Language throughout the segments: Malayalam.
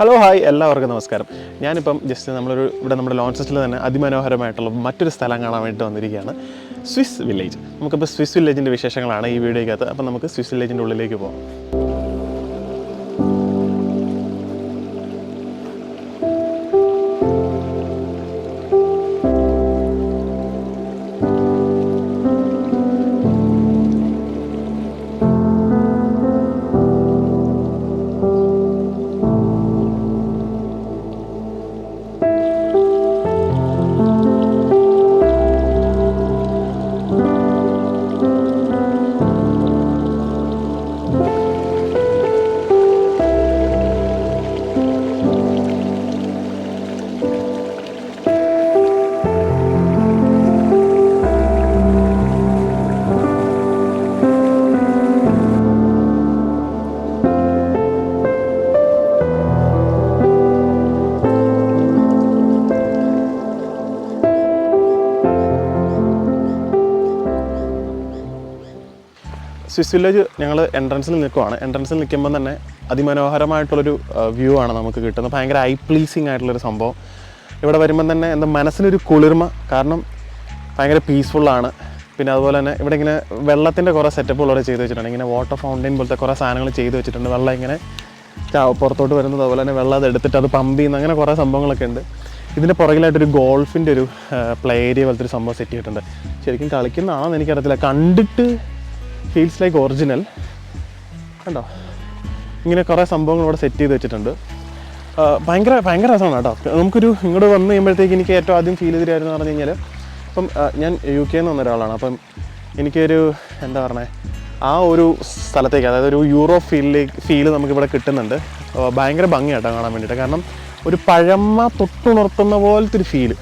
ഹലോ ഹായ് എല്ലാവർക്കും നമസ്കാരം. ഞാനിപ്പം ജസ്റ്റ് ഇവിടെ നമ്മുടെ ലോഞ്ചസിൽ തന്നെ അതിമനോഹരമായിട്ടുള്ള മറ്റൊരു സ്ഥലം കാണാൻ വേണ്ടി വന്നിരിക്കുകയാണ്, സ്വിസ് വില്ലേജ്. നമുക്കിപ്പോൾ സ്വിസ് വില്ലേജിൻ്റെ വിശേഷങ്ങളാണ് ഈ വീഡിയോയ്ക്കകത്ത്. അപ്പം നമുക്ക് സ്വിസ് വില്ലേജിൻ്റെ ഉള്ളിലേക്ക് പോകാം. സ്വിസ് വില്ലേജ് ഞങ്ങൾ എൻട്രൻസിൽ നിൽക്കുവാണ്. എൻട്രൻസിൽ നിൽക്കുമ്പോൾ തന്നെ അതിമനോഹരമായിട്ടുള്ളൊരു വ്യൂ ആണ് നമുക്ക് കിട്ടുന്നത്. ഭയങ്കര ഐ പ്ലീസിങ് ആയിട്ടുള്ളൊരു സംഭവം. ഇവിടെ വരുമ്പം തന്നെ എന്താ മനസ്സിനൊരു കുളിർമ, കാരണം ഭയങ്കര പീസ്ഫുള്ളാണ്. പിന്നെ അതുപോലെ തന്നെ ഇവിടെ ഇങ്ങനെ വെള്ളത്തിൻ്റെ കുറേ സെറ്റപ്പുകളോടെ ചെയ്ത് വെച്ചിട്ടുണ്ട്. ഇങ്ങനെ വാട്ടർ ഫൗണ്ടൈൻ പോലത്തെ കുറേ സാധനങ്ങൾ ചെയ്ത് വെച്ചിട്ടുണ്ട്. വെള്ളം ഇങ്ങനെ പുറത്തോട്ട് വരുന്നത്, അതുപോലെ തന്നെ വെള്ളം അത് എടുത്തിട്ട് അത് പമ്പ് ചെയ്യുന്ന അങ്ങനെ കുറേ സംഭവങ്ങളൊക്കെ ഉണ്ട്. ഇതിൻ്റെ പുറകിലായിട്ടൊരു ഗോൾഫിൻ്റെ ഒരു പ്ലേ ഏരിയ പോലത്തെ ഒരു സംഭവം സെറ്റ് ചെയ്തിട്ടുണ്ട്. ശരിക്കും കളിക്കുന്നതാണെന്ന് എനിക്കറിയത്തില്ല, കണ്ടിട്ട് ഫീൽസ് ലൈക്ക് ഒറിജിനൽ. കണ്ടോ, ഇങ്ങനെ കുറേ സംഭവങ്ങൾ ഇവിടെ സെറ്റ് ചെയ്ത് വെച്ചിട്ടുണ്ട്. ഭയങ്കര രസമാണ് കേട്ടോ. നമുക്കൊരു ഇങ്ങോട്ട് വന്നു കഴിയുമ്പോഴത്തേക്ക് എനിക്ക് ഏറ്റവും ആദ്യം ഫീൽ ചെയ്തിട്ടായിരുന്നു പറഞ്ഞു കഴിഞ്ഞാൽ, ഇപ്പം ഞാൻ UK നിന്ന് വന്ന ഒരാളാണ്. അപ്പം എനിക്കൊരു എന്താ പറയുക, ആ ഒരു സ്ഥലത്തേക്ക്, അതായത് ഒരു യൂറോപ്പ് ഫീല് നമുക്കിവിടെ കിട്ടുന്നുണ്ട്. ഭയങ്കര ഭംഗിയായിട്ടോ കാണാൻ വേണ്ടിയിട്ട്. കാരണം ഒരു പഴമ തൊട്ടുണർത്തുന്ന പോലത്തെ ഒരു ഫീല്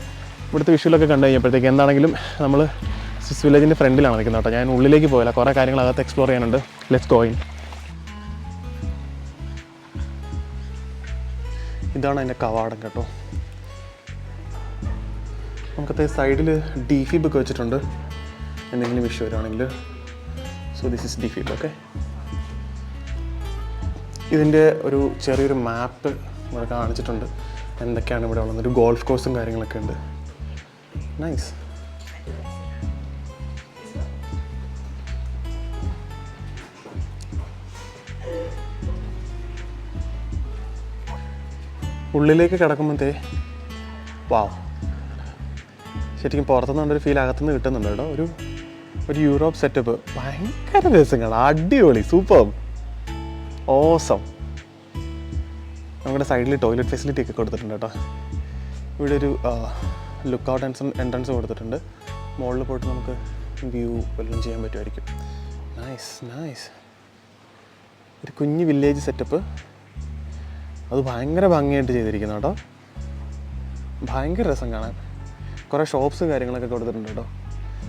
ഇവിടുത്തെ വിഷ്വലൊക്കെ കണ്ടു കഴിഞ്ഞപ്പോഴത്തേക്ക്. എന്താണെങ്കിലും നമ്മൾ സ്വിസ് വില്ലേജിൻ്റെ ഫ്രണ്ടിലാണ് നിൽക്കുന്നത് കേട്ടോ. ഞാൻ ഉള്ളിലേക്ക് പോയില്ല, കുറേ കാര്യങ്ങൾ അകത്ത് എക്സ്പ്ലോർ ചെയ്യാനുണ്ട്. Let's go in. ഇതാണ് അതിൻ്റെ കവാടം കേട്ടോ. നമുക്കത്തെ സൈഡിൽ DFib ഒക്കെ വെച്ചിട്ടുണ്ട്, എന്തെങ്കിലും ഇഷ്യൂ വരുവാണെങ്കിൽ. So this is DFib. Okay, ഇതിൻ്റെ ഒരു ചെറിയൊരു മാപ്പ് ഇവിടെ കാണിച്ചിട്ടുണ്ട്, എന്തൊക്കെയാണ് ഇവിടെ ഉള്ളത്. ഒരു ഗോൾഫ് കോഴ്സും കാര്യങ്ങളൊക്കെ ഉണ്ട്. നൈസ്. ഉള്ളിലേക്ക് കിടക്കുമ്പോഴത്തേ വാവ്, ശരിക്കും പുറത്തുനിന്നുള്ളൊരു ഫീൽ അകത്തുനിന്ന് കിട്ടുന്നുണ്ട് കേട്ടോ. ഒരു യൂറോപ്പ് സെറ്റപ്പ്, ഭയങ്കര രസങ്ങൾ, അടിപൊളി, സൂപ്പർ, ഓസം. നമ്മുടെ സൈഡിൽ ടോയ്ലറ്റ് ഫെസിലിറ്റി ഒക്കെ കൊടുത്തിട്ടുണ്ട് കേട്ടോ. ഇവിടെ ഒരു ലുക്ക് ഔട്ട് എൻട്രൻസ് കൊടുത്തിട്ടുണ്ട്. മുകളിൽ പോയിട്ട് നമുക്ക് വ്യൂ എല്ലാം ചെയ്യാൻ പറ്റുമായിരിക്കും. നൈസ്. ഒരു കുഞ്ഞ് വില്ലേജ് സെറ്റപ്പ്, അത് ഭയങ്കര ഭംഗിയായിട്ട് ചെയ്തിരിക്കുന്നു കേട്ടോ. ഭയങ്കര രസം കാണാൻ. കുറേ ഷോപ്സും കാര്യങ്ങളൊക്കെ കൊടുത്തിട്ടുണ്ട് കേട്ടോ.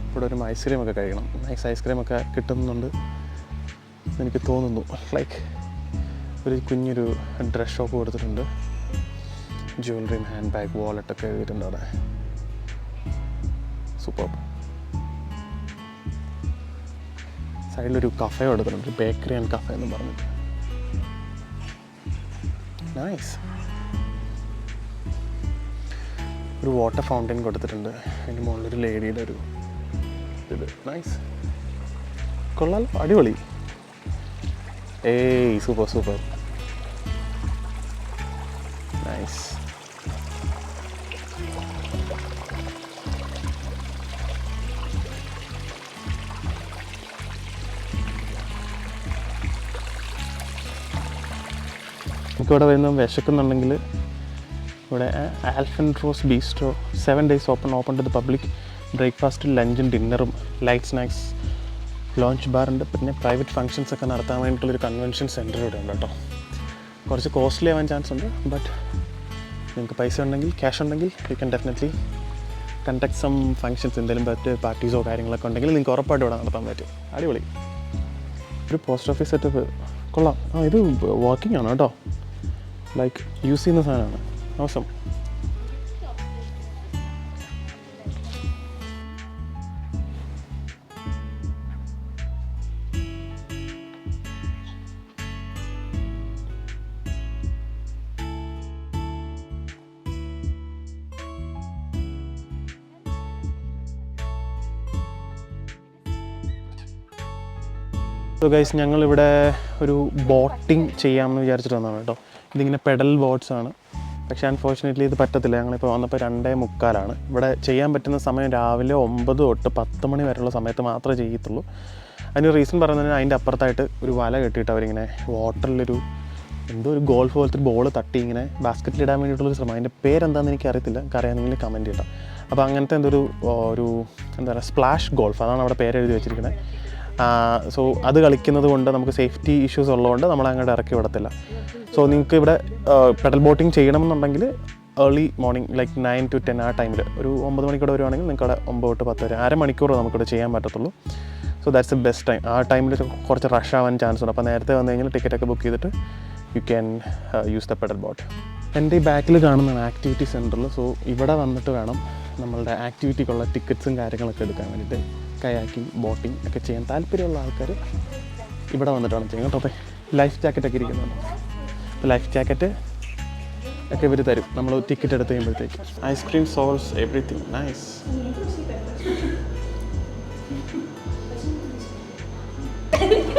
ഇവിടെ ഒരു ഐസ്ക്രീമൊക്കെ കഴിക്കണം. നൈസ് ഐസ്ക്രീമൊക്കെ കിട്ടുന്നുണ്ട് എനിക്ക് തോന്നുന്നു. ലൈക്ക് ഒരു കുഞ്ഞൊരു ഡ്രസ് ഷോപ്പ് കൊടുത്തിട്ടുണ്ട്. ജ്വല്ലറിയും ഹാൻഡ് ബാഗ്, വാലറ്റൊക്കെ എഴുതിയിട്ടുണ്ട് അവിടെ. സൂപ്പർ. സൈഡിലൊരു കഫേ കൊടുത്തിട്ടുണ്ട്, ബേക്കറി ആൻഡ് കഫേ എന്ന് പറഞ്ഞിട്ട്. നൈസ്. ഒരു വാട്ടർ ഫൗണ്ടൈൻ കൊടുത്തിട്ടുണ്ട്. അതിൻ്റെ മുകളിലൊരു ലേഡിയുടെ ഒരു ഇത്. നൈസ്, കൊള്ളാലോ, അടിപൊളി. സൂപ്പർ. നൈസ്. നമുക്കിവിടെ വരുന്ന വിശക്കുന്നുണ്ടെങ്കിൽ ഇവിടെ ആൽഫൻഡ്രോസ് bistro 7 days open to the public. ബ്രേക്ക്ഫാസ്റ്റും ലഞ്ചും ഡിന്നറും ലൈറ്റ് സ്നാക്സ്, ലോഞ്ച് ബാർ ഉണ്ട്. പിന്നെ പ്രൈവറ്റ് ഫങ്ഷൻസ് ഒക്കെ നടത്താൻ വേണ്ടിയിട്ടുള്ളൊരു കൺവെൻഷൻ സെൻറ്റർ ഇവിടെ ഉണ്ട് കേട്ടോ. കുറച്ച് കോസ്റ്റ്ലി ആവാൻ ചാൻസ് ഉണ്ട്, ബട്ട് നിങ്ങൾക്ക് പൈസ ഉണ്ടെങ്കിൽ, ക്യാഷ് ഉണ്ടെങ്കിൽ, you can definitely conduct some functions. എന്തെങ്കിലും ബർത്ത്ഡേ പാർട്ടീസോ കാര്യങ്ങളൊക്കെ ഉണ്ടെങ്കിൽ നിങ്ങൾക്ക് ഉറപ്പായിട്ട് ഇവിടെ നടത്താൻ പറ്റും. അടിപൊളി. ഒരു പോസ്റ്റ് ഓഫീസ് സെറ്റപ്പ് കൊള്ളാം. ഇത് വർക്കിംഗ് ആണ് കേട്ടോ. ലൈക്ക് യൂസ് ചെയ്യുന്ന സാധനമാണ്. അവസം. സോ ഗൈസ് ഞങ്ങളിവിടെ ഒരു ബോട്ടിങ് ചെയ്യാമെന്ന് വിചാരിച്ചിട്ട് വന്നതാണ് കേട്ടോ. ഇതിങ്ങനെ പെഡൽ ബോട്ട്സ് ആണ്. പക്ഷേ അൺഫോർച്ചുനേറ്റ്ലി ഇത് പറ്റത്തില്ല. ഞങ്ങളിപ്പോൾ വന്നപ്പോൾ 2:45 ഇവിടെ ചെയ്യാൻ പറ്റുന്ന സമയം രാവിലെ 9 തൊട്ട് 10 മണി വരെയുള്ള സമയത്ത് മാത്രമേ ചെയ്യത്തുള്ളൂ. അതിന് റീസൺ പറയുന്നതിന് അതിൻ്റെ അപ്പുറത്തായിട്ട് ഒരു വല കെട്ടിയിട്ട് അവരിങ്ങനെ വാട്ടറിലൊരു എന്തോ ഒരു ഗോൾഫ് പോലത്തെ ബോൾ തട്ടി ഇങ്ങനെ ബാസ്ക്കറ്റിലിടാൻ വേണ്ടിയിട്ടുള്ളൊരു ശ്രമം. അതിൻ്റെ പേരെന്താണെന്ന് എനിക്ക് അറിയത്തില്ല. അറിയാമെങ്കിൽ കമൻറ്റ് ചെയ്യണം. അപ്പോൾ അങ്ങനത്തെ എന്തൊരു എന്താ പറയുക സ്പ്ലാഷ് ഗോൾഫ് അതാണ് അവിടെ പേര് എഴുതി വെച്ചിരിക്കുന്നത്. സോ അത് കളിക്കുന്നത് കൊണ്ട് നമുക്ക് സേഫ്റ്റി ഇഷ്യൂസ് ഉള്ളതുകൊണ്ട് നമ്മൾ അങ്ങോട്ട് ഇറക്കി വിടത്തില്ല. സോ നിങ്ങൾക്ക് ഇവിടെ പെഡൽ ബോട്ടിങ് ചെയ്യണമെന്നുണ്ടെങ്കിൽ ഏർലി മോർണിംഗ് ലൈക്ക് 9 to 10 ആ ടൈമിൽ ഒരു 9 മണിക്കൂടെ വരുവാണെങ്കിൽ നിങ്ങൾക്ക് അവിടെ 9 to 10 വരെ അരമണിക്കൂർ നമുക്കിവിടെ ചെയ്യാൻ പറ്റത്തുള്ളൂ. So that's the best time. ആ ടൈമിൽ കുറച്ച് റഷ് ആവാൻ ചാൻസ് ഉണ്ട്. അപ്പോൾ നേരത്തെ വന്നു കഴിഞ്ഞാൽ ടിക്കറ്റൊക്കെ ബുക്ക് ചെയ്തിട്ട് you can use the pedal boat. എൻ്റെ ഈ ബാക്കിൽ കാണുന്നതാണ് ആക്ടിവിറ്റി സെൻറ്ററിൽ. സോ ഇവിടെ വന്നിട്ട് വേണം നമ്മളുടെ ആക്ടിവിറ്റിക്കുള്ള ടിക്കറ്റ്സും കാര്യങ്ങളൊക്കെ എടുക്കാൻ വേണ്ടിയിട്ട്. കയാക്കിങ് ബോട്ടിങ് ഒക്കെ ചെയ്യാൻ താല്പര്യമുള്ള ആൾക്കാർ ഇവിടെ വന്നിട്ട് വേണം ചെയ്യാൻ കേട്ടോ. ലൈഫ് ജാക്കറ്റൊക്കെ ഇരിക്കുന്നുണ്ട്. അപ്പോൾ ലൈഫ് ജാക്കറ്റ് ഒക്കെ ഇവർ തരും നമ്മൾ ടിക്കറ്റ് എടുത്ത് കഴിയുമ്പോഴത്തേക്ക്. Ice cream solves everything. നൈസ്.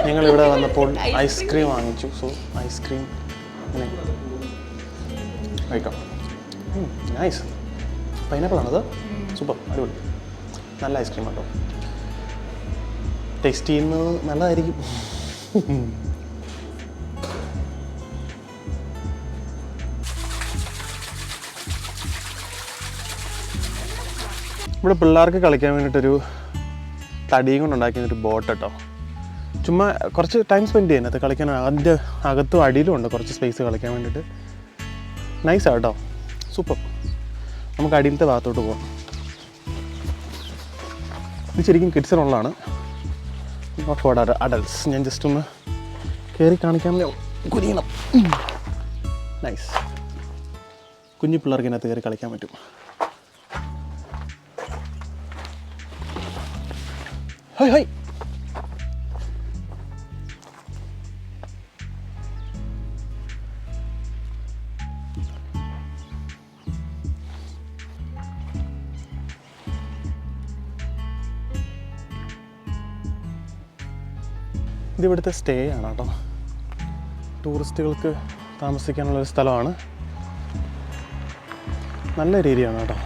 ഞങ്ങളിവിടെ വന്നപ്പോൾ ഐസ്ക്രീം വാങ്ങിച്ചു. സോ ഐസ്ക്രീം കഴിക്കാം. നൈസ്. പൈനാപ്പിളാണത്. സൂപ്പർ, അടിപൊളി. നല്ല ഐസ്ക്രീം കേട്ടോ. ടേസ്റ്റ് ചെയ്യുന്നത് നല്ലതായിരിക്കും. ഇവിടെ പിള്ളേർക്ക് കളിക്കാൻ വേണ്ടിയിട്ടൊരു തടിയും കൊണ്ട് ഉണ്ടാക്കിയൊരു ബോട്ട് കേട്ടോ. ചുമ്മാ കുറച്ച് ടൈം സ്പെൻഡ് ചെയ്യാൻ അത് കളിക്കാൻ. അതിൻ്റെ അകത്തും അടിയിലും ഉണ്ട് കുറച്ച് സ്പേസ് കളിക്കാൻ വേണ്ടിയിട്ട്. നൈസാണ് കേട്ടോ, സൂപ്പർ. നമുക്ക് അടിയിലത്തെ ഭാഗത്തോട്ട് പോകാം. ഇത് ശരിക്കും കിഡ്സിനുള്ളതാണ്, നോട്ട് ഫോർ അഡൽട്സ്. ഞാൻ ജസ്റ്റ് ഒന്ന് കയറി കാണിക്കാൻ കുനിയണം. നൈസ്. കുഞ്ഞു പിള്ളേർക്ക് ഇതിനകത്ത് കയറി കളിക്കാൻ പറ്റും. High high. ഇതിവിടുത്തെ സ്റ്റേ ആണ് കേട്ടോ. ടൂറിസ്റ്റുകൾക്ക് താമസിക്കാനുള്ളൊരു സ്ഥലമാണ്. നല്ലൊരു ഏരിയ ആണ് കേട്ടോ.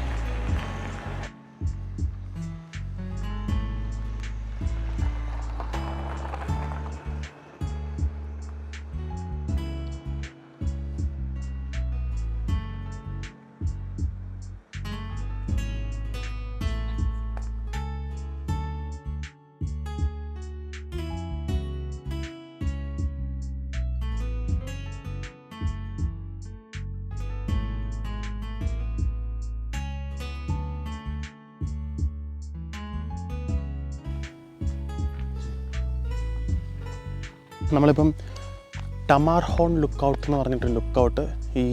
നമ്മളിപ്പം ടമാർഹോൺ ലുക്കൗട്ട് എന്ന് പറഞ്ഞിട്ടൊരു ലുക്കൗട്ട് ഈ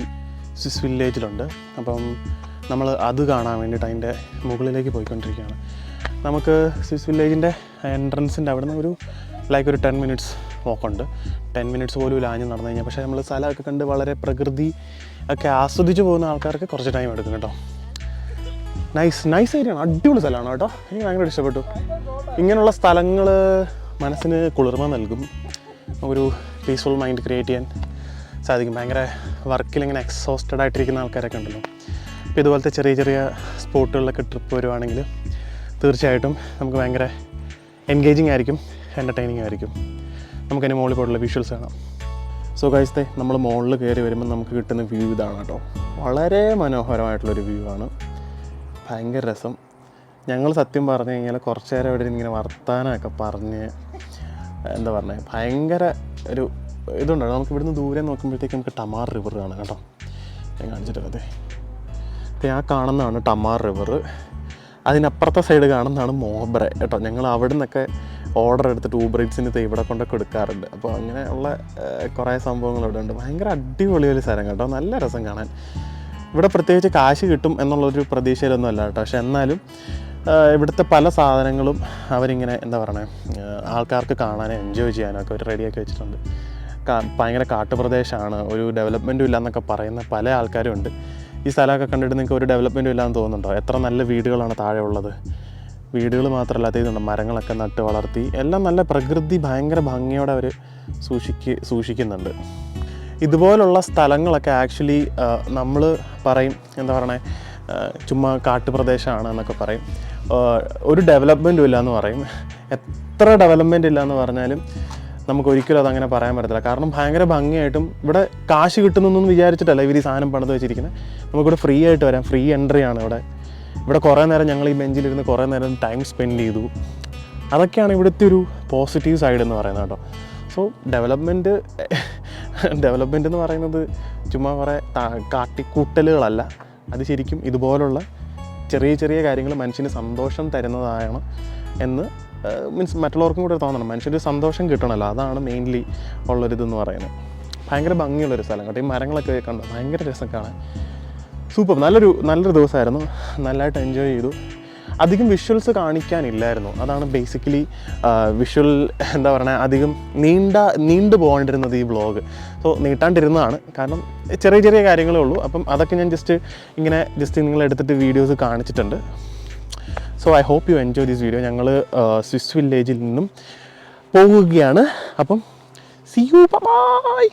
സ്വിസ് വില്ലേജിലുണ്ട്. അപ്പം നമ്മൾ അത് കാണാൻ വേണ്ടിയിട്ട് അതിൻ്റെ മുകളിലേക്ക് പോയിക്കൊണ്ടിരിക്കുകയാണ്. നമുക്ക് സ്വിസ് വില്ലേജിൻ്റെ എൻട്രൻസിൻ്റെ അവിടെ നിന്ന് ഒരു 10 minutes walk-ഉണ്ട്. 10 minutes പോലും ലാഞ്ഞ് നടന്നു കഴിഞ്ഞാൽ. പക്ഷേ നമ്മൾ സ്ഥലമൊക്കെ കണ്ട് വളരെ പ്രകൃതി ഒക്കെ ആസ്വദിച്ച് പോകുന്ന ആൾക്കാർക്ക് കുറച്ച് ടൈം എടുക്കും കേട്ടോ. നൈസ് ഏരിയയാണ്, അടിപൊളി സ്ഥലമാണ് കേട്ടോ. എനിക്ക് ഭയങ്കര ഇഷ്ടപ്പെട്ടു. ഇങ്ങനെയുള്ള സ്ഥലങ്ങൾ മനസ്സിന് കുളിർമ നൽകും. ഒരു പീസ്ഫുൾ മൈൻഡ് ക്രിയേറ്റ് ചെയ്യാൻ സാധിക്കും. ഭയങ്കര വർക്കിലിങ്ങനെ എക്സോസ്റ്റഡ് ആയിട്ടിരിക്കുന്ന ആൾക്കാരൊക്കെ ഉണ്ടല്ലോ. അപ്പോൾ ഇതുപോലത്തെ ചെറിയ ചെറിയ സ്പോട്ടുകളിലൊക്കെ ട്രിപ്പ് വരുവാണെങ്കിൽ തീർച്ചയായിട്ടും നമുക്ക് ഭയങ്കര എൻഗേജിങ് ആയിരിക്കും, എൻ്റർടൈനിങ് ആയിരിക്കും. നമുക്കതിന് മുകളിൽ പോയിട്ടുള്ള വിഷ്വൽസ് കാണാം. സോ ഗൈസ്, നമ്മൾ മുകളിൽ കയറി വരുമ്പോൾ നമുക്ക് കിട്ടുന്ന വ്യൂ ഇതാണ് കേട്ടോ. വളരെ മനോഹരമായിട്ടുള്ളൊരു വ്യൂ ആണ്. ഭയങ്കര രസം. ഞങ്ങൾ സത്യം പറഞ്ഞു കഴിഞ്ഞാൽ കുറച്ച് നേരം ഇവിടെ ഇങ്ങനെ വർത്താനമൊക്കെ പറഞ്ഞ് എന്താ പറയുക, ഭയങ്കര ഒരു ഇതുണ്ടാവും. നമുക്ക് ഇവിടുന്ന് ദൂരെ നോക്കുമ്പോഴത്തേക്ക് നമുക്ക് ടമാർ റിവർ കാണാം കേട്ടോ. ഞാൻ കാണിച്ചിട്ട് അതെ, ആ കാണുന്നതാണ് ടമാർ റിവർ. അതിനപ്പുറത്തെ സൈഡ് കാണുന്നതാണ് മോബ്ര കേട്ടോ. ഞങ്ങൾ അവിടെ നിന്നൊക്കെ ഓർഡർ എടുത്തിട്ട് ഊബർ ഈറ്റ്സിന് ഇവിടെ കൊണ്ടൊക്കെ കൊടുക്കാറുണ്ട്. അപ്പോൾ അങ്ങനെയുള്ള കുറേ സംഭവങ്ങൾ ഇവിടെ ഉണ്ട്. ഭയങ്കര അടിപൊളി ഒരു സ്ഥലം കേട്ടോ, നല്ല രസം കാണാൻ. ഇവിടെ പ്രത്യേകിച്ച് കാശ് കിട്ടും എന്നുള്ളൊരു പ്രതീക്ഷയിലൊന്നും അല്ല കേട്ടോ. പക്ഷെ എന്നാലും ഇവിടുത്തെ പല സാധനങ്ങളും അവരിങ്ങനെ എന്താ പറയണേ, ആൾക്കാർക്ക് കാണാനും എൻജോയ് ചെയ്യാനൊക്കെ അവർ റെഡിയാക്കി വെച്ചിട്ടുണ്ട്. ഭയങ്കര കാട്ടുപ്രദേശമാണ്, ഒരു ഡെവലപ്മെൻറ്റും ഇല്ലയെന്നൊക്കെ പറയുന്ന പല ആൾക്കാരും ഉണ്ട്. ഈ സ്ഥലമൊക്കെ കണ്ടിട്ട് നിങ്ങൾക്ക് ഒരു ഡെവലപ്മെൻറ്റും ഇല്ലയെന്ന് തോന്നുന്നുണ്ടോ? എത്ര നല്ല വീടുകളാണ് താഴെ ഉള്ളത്. വീടുകൾ മാത്രമല്ലാത്ത ഇതുണ്ട്, മരങ്ങളൊക്കെ നട്ട് വളർത്തി എല്ലാം നല്ല പ്രകൃതി ഭയങ്കര ഭംഗിയോടെ അവർ സൂക്ഷിക്കുന്നുണ്ട്. ഇതുപോലുള്ള സ്ഥലങ്ങളൊക്കെ ആക്ച്വലി നമ്മൾ പറയും എന്താ പറയണേ, ചുമ്മാ കാട്ടുപ്രദേശമാണ് എന്നൊക്കെ പറയും, ഒരു ഡെവലപ്മെൻറ്റും ഇല്ല എന്ന് പറയും. എത്ര ഡെവലപ്മെൻറ്റ് ഇല്ല എന്ന് പറഞ്ഞാലും നമുക്കൊരിക്കലും അതങ്ങനെ പറയാൻ പറ്റത്തില്ല. കാരണം ഭയങ്കര ഭംഗിയായിട്ടും ഇവിടെ കാശ് കിട്ടുന്നൊന്നും വിചാരിച്ചിട്ടല്ല ഇവർ ഈ സാധനം പണിത് വെച്ചിരിക്കുന്നത്. നമുക്കിവിടെ ഫ്രീ ആയിട്ട് വരാം, ഫ്രീ എൻട്രി ആണ് ഇവിടെ കുറേ നേരം ഞങ്ങൾ ഈ ബെഞ്ചിലിരുന്ന് കുറേ നേരം ടൈം സ്പെൻഡ് ചെയ്തു. അതൊക്കെയാണ് ഇവിടുത്തെ ഒരു പോസിറ്റീവ് സൈഡ് എന്ന് പറയുന്നത് കേട്ടോ. സോ ഡെവലപ്മെൻറ്റ് എന്ന് പറയുന്നത് ചുമ്മാ കുറേ കാട്ടിക്കൂട്ടലുകളല്ല, അത് ശരിക്കും ഇതുപോലുള്ള ചെറിയ ചെറിയ കാര്യങ്ങൾ മനുഷ്യന് സന്തോഷം തരുന്നതാണ് എന്ന് മീൻസ് മറ്റുള്ളവർക്കും കൂടെ തോന്നണം. മനുഷ്യന് സന്തോഷം കിട്ടണമല്ലോ, അതാണ് മെയിൻലി ഉള്ളൊരിതെന്ന് പറയുന്നത്. ഭയങ്കര ഭംഗിയുള്ളൊരു സ്ഥലം കേട്ടോ. ഈ മരങ്ങളൊക്കെ കണ്ടോ, ഭയങ്കര രസം കാണാൻ. സൂപ്പർ, നല്ലൊരു ദിവസമായിരുന്നു, നല്ലതായിട്ട് എൻജോയ് ചെയ്തു. അധികം വിഷ്വൽസ് കാണിക്കാനില്ലായിരുന്നു, അതാണ് ബേസിക്കലി വിഷ്വൽ എന്താ പറയുക, അധികം നീണ്ടു പോകേണ്ടിരുന്നത് ഈ വ്ളോഗ്. സോ നീട്ടാണ്ടിരുന്നതാണ്, കാരണം ചെറിയ ചെറിയ കാര്യങ്ങളേ ഉള്ളൂ. അപ്പം അതൊക്കെ ഞാൻ ജസ്റ്റ് നിങ്ങളെടുത്തിട്ട് വീഡിയോസ് കാണിച്ചിട്ടുണ്ട്. So I hope you enjoy this video. ഞങ്ങൾ സ്വിസ് വില്ലേജിൽ നിന്നും പോവുകയാണ്. അപ്പം സീ യു, ബൈ.